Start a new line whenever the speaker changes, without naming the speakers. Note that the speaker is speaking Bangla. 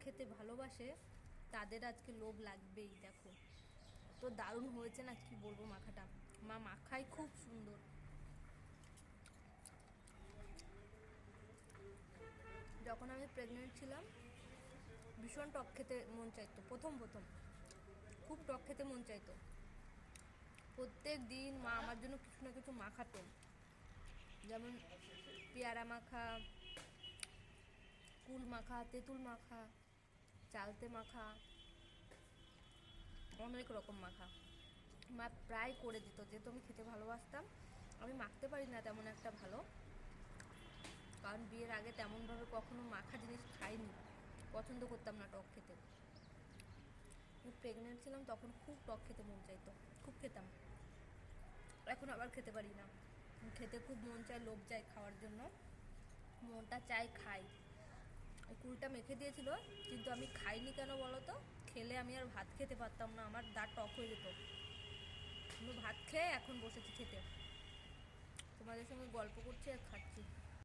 খেতে ভালোবাসে তাদের আজকে লোভ লাগবেই। দেখো তো দারুণ হয়েছে না, কি বলবো, মাখাটা মা মাখাই খুব সুন্দর। যখন আমি প্রেগনেন্ট ছিলাম ভীষণ টক খেতে মন চাইতো, প্রথম খুব টক খেতে মন চাইতো। প্রত্যেক দিন মা আমার জন্য কিছু না কিছু মাখাতো, যেমন পেয়ারা মাখা, কুল মাখা, তেঁতুল মাখা, চালতে মাখা, অনেক রকম মাখা মা প্রায় করে দিত। যেহেতু আমি খেতে ভালোবাসতাম, আমি মাখতে পারি না তেমন একটা ভালো, কারণ বিয়ের আগে তেমনভাবে কখনো মাখা জিনিস খাইনি, পছন্দ করতাম না টক খেতে। প্রেগনেন্ট ছিলাম তখন খুব টক খেতে মন চাইতো, খুব খেতাম। এখন আবার খেতে পারি না, খেতে খুব মন চায়, লোভ যায় খাওয়ার জন্য, মনটা চাই খাই। কুলটা মেখে দিয়েছিল কিন্তু আমি খাইনি কেন বলো তো, খেলে আমি আর ভাত খেতে পারতাম না, আমার দাঁত টক হয়ে যেত। আমি ভাত খেয়ে এখন বসেছি খেতে, তোমাদের সঙ্গে গল্প করছি আর খাচ্ছি।